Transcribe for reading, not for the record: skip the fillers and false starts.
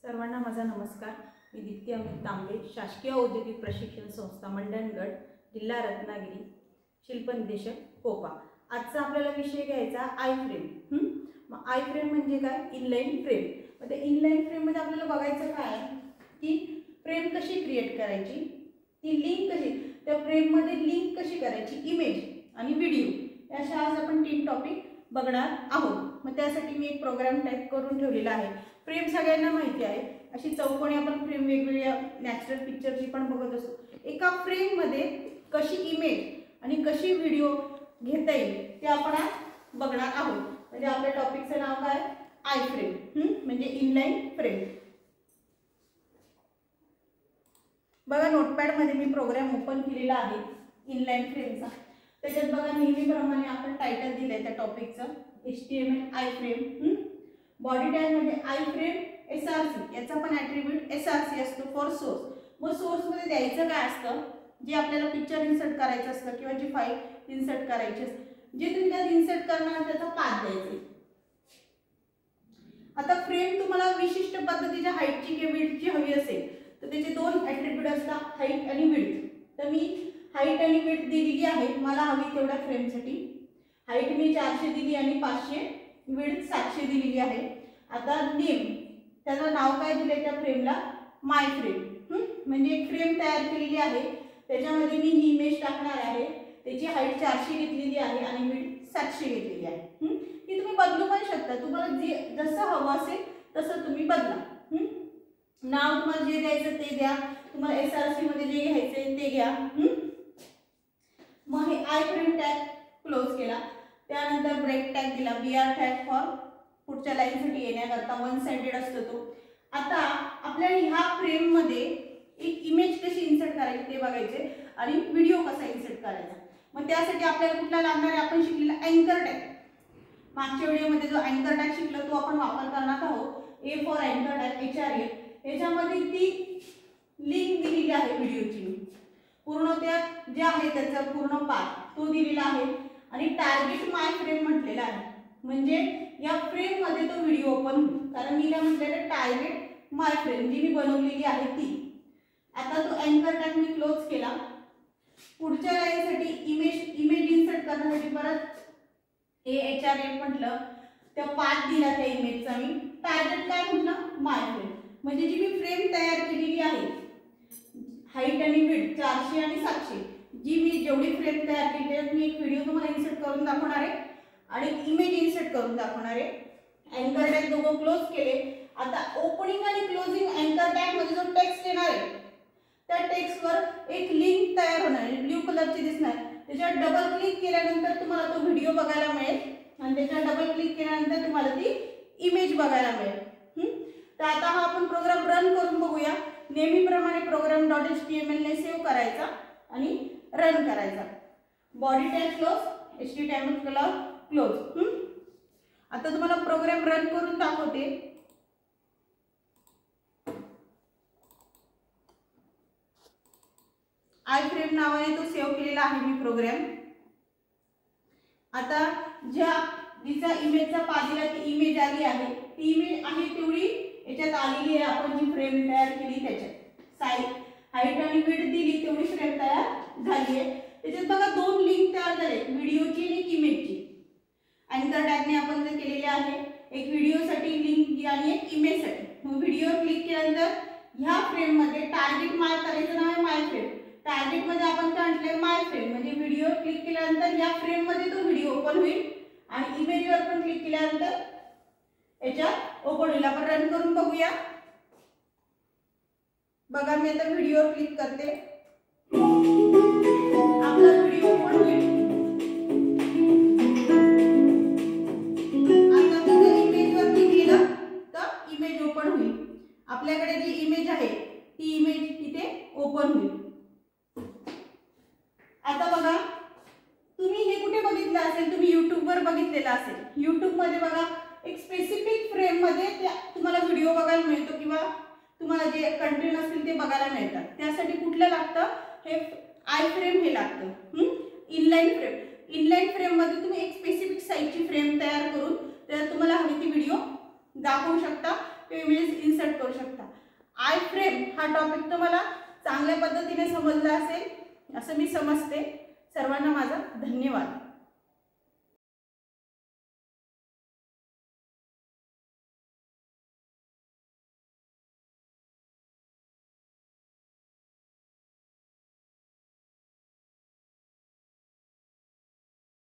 सर्वांना माझा नमस्कार। मी दीप्ती अमित तांबे, शासकीय औद्योगिक प्रशिक्षण संस्था मंडणगड, जिल्हा रत्नागिरी, शिल्पनिदेशक कोपा। आजचा आपल्याला विषय घ्यायचा आय फ्रेम। मग आय फ्रेम म्हणजे काय? Inline frame. मग ते इनलाइन फ्रेम मध्ये आपल्याला बघायचं काय की फ्रेम कशी क्रिएट करायची, ती लिंक कशी, त्या फ्रेम मध्ये लिंक कशी करायची, इमेज आणि व्हिडिओ, अशा आज आपण 3 टॉपिक बघणार आहोत। मग त्यासाठी मी एक प्रोग्राम टाइप करून ठेवलेला आहे। फ्रेम सगळ्यांना माहिती आहे, अशी चौकोनी आपण फ्रेम वेगवेगळ्या नॅचरल पिक्चरची पण बघत असतो। एका फ्रेम मध्ये कशी इमेज आणि कशी व्हिडिओ घेता येईल ते आपण आज बघणार आहोत। म्हणजे आपल्या टॉपिकचं नाव काय? आय फ्रेम, म्हणजे इनलाइन फ्रेम। बघा, नोटपॅड मध्ये मी प्रोग्राम ओपन केलेला आहे इनलाइन फ्रेमचा। त्याच्यात बघा नेहमीप्रमाणे आपण टायटल दिलंय त्या टॉपिकचं, HTML I frame. Body tag मध्ये आय फ्रेम SRC, याचा पण ॲट्रिब्यूट SRC असतो, फॉर सोर्स। मग सोर्स मध्ये द्यायचं काय असतं, जे आपल्याला पिक्चर इन्सर्ट करायचं असतं किंवा जी फाईल इन्सर्ट करायची असते, जे तुम्ही त्यात इन्सर्ट करणार त्याचा पाथ द्यायचा। आता फ्रेम तुम्हाला विशिष्ट पद्धतीच्या हाईटची किंवा विड्थची हवी असेल तर त्याचे 2 ॲट्रिब्यूट असतात, हाईट आणि विड्थ। तर मी हाईट आणि विड्थ दिलेली आहे मला हवी तेवढ्या फ्रेमसाठी। हाईट मी 400 दिली आणि 500, विड्थ 700 दिलेली आहे। आता नेम, त्याचं नाव काय दिलंय त्या फ्रेमला? माय फ्रेम। म्हणजे एक फ्रेम तयार केलेली आहे, त्याच्यामध्ये मी ही इमेज टाकणार आहे। त्याची हाईट 400 घेतलेली आहे आणि विड्थ 700 घेतलेली आहे। ही तुम्ही बदलू पण शकता, तुम्हाला जसं हवं असेल तसं तुम्ही बदला। नाव तुम्हाला जे द्यायचं ते द्या, तुम्हाला SRC मध्ये जे घ्यायचं ते घ्या। मग हे आय फ्रेम टॅग क्लोज केला, त्यानंतर ब्रेक टॅग दिला, BR टॅग फॉर पुढच्या लाईनसाठी येण्याकरता, वन साइडेड असतो तो। आता आपल्याला ह्या फ्रेम मध्ये एक इमेज कशी इन्सर्ट करायची ते बघायचे आणि व्हिडिओ कसा इन्सर्ट करायचा। मग त्यासाठी आपल्याला कुठला लागणार आहे? आपण शिकलेला अँकर टॅग। मागच्या व्हिडिओमध्ये जो अँकर टॅग शिकला तो आपण वापर करणार आहोत। A फॉर अँकर टॅग, HRA। याच्यामध्ये ती लिंक दिलेली आहे व्हिडिओची, पूर्ण त्या जे आहे त्याचा पूर्ण पाथ तो दिलेला आहे आणि टार्गेट माय फ्रेम म्हटलेला आहे, म्हणजे या फ्रेम मध्ये तो व्हिडिओ ओपन होईल। कारण मी काय म्हटलेलं, टार्गेट माय फ्रेम जी मी बनवलेली आहे ती। आता तो अँकर टॅग मी क्लोज केला। पुढच्या लाईनसाठी इमेज इन्सर्ट करण्यासाठी परत HRA म्हटलं, त्या पाथ दिला त्या इमेजचा मी। टार्गेट काय म्हटलं? माय फ्रेम। म्हणजे जी मी फ्रेम तयार केलेली आहे, हाईट आणि विड्थ 400 आणि 700, जी मी जेवढी फ्रेम तयार केली आहे मी एक व्हिडिओ तुम्हाला इन्सर्ट करून दाखवणार आहे आणि इमेज इन्सर्ट करून दाखवणार आहे। अँकर टॅग दोघं क्लोज केले। आता ओपनिंग आणि क्लोजिंग अँकर टॅग मध्ये जो टेक्स्ट येणार आहे त्या टेक्स्टवर एक लिंक तयार होणार आहे, ब्लू कलरची दिसणार। त्याच्यावर डबल क्लिक केल्यानंतर तुम्हाला तो व्हिडिओ बघायला मिळेल आणि त्याच्यावर डबल क्लिक केल्यानंतर तुम्हाला ती इमेज बघायला मिळेल। तर आता हा आपण प्रोग्राम रन करून बघूया। नेहमीप्रमाणे प्रोग्राम .html ने सेव्ह करायचा आणि रन करायचा। Body tag close, HTML close. आता तुम्हाला प्रोग्राम रन करून दाखवते। आय फ्रेम नावाने तो सेव्ह केलेला आहे मी प्रोग्राम। आता ज्या जिचा इमेजचा पाथ दिला ती इमेज आली आहे, ती इमेज आहे तेवढी याच्यात आलेली आहे। आपण जी फ्रेम तयार केली त्याच्यात हाईट आणि विड्थ दिली तेवढी फ्रेम तयार झाली आहे। त्याच्यात बघा 2 लिंक तयार झाले, व्हिडिओची आणि इमेजची। अँकर टॅगने आपण जे केलेले आहे, एक व्हिडिओसाठी लिंक आणि एक इमेजसाठी। मग व्हिडिओ क्लिक केल्यानंतर ह्या फ्रेम मध्ये टार्गेट माय करायचं नाव आहे माय फ्रेम। टार्गेट मध्ये आपण काय म्हटलंय? माय फ्रेम। म्हणजे व्हिडिओ क्लिक केल्यानंतर या फ्रेम मध्ये तो व्हिडिओ ओपन होईल आणि इमेजवर पण क्लिक केल्यानंतर याच्यात ओपन होईल। आपण रन करून बघूया। बघा, मी आता व्हिडिओवर क्लिक करते, आपला व्हिडिओ ओपन होईल। आता मी जर इमेजवर क्लिक केलं तर इमेज ओपन होईल। आपल्याकडे जी इमेज आहे ती इमेज इथे ओपन होईल। आता बघा, तुम्ही हे कुठे बघितलं असेल? तुम्ही YouTube वर बघितलेलं असेल। YouTube मध्ये बघा एक स्पेसिफिक फ्रेम मध्ये तुम्हाला व्हिडिओ बघायला मिळतो किंवा तुम्हाला जे कंटेंट असतील ते बघायला मिळतात। त्यासाठी कुठलं लागतं? हे आय फ्रेम हे लागतं, इनलाइन फ्रेम। इनलाइन फ्रेम मध्ये तुम्ही एक स्पेसिफिक साइजची फ्रेम तयार करून त्यात तुम्हाला हवी ती व्हिडिओ दाखवू शकता किंवा इमेजेस इन्सर्ट करू शकता. आय फ्रेम हा टॉपिक तुम्हाला चांगल्या पद्धतीने समजला असेल असं मी समजते. सर्वांना माझा धन्यवाद.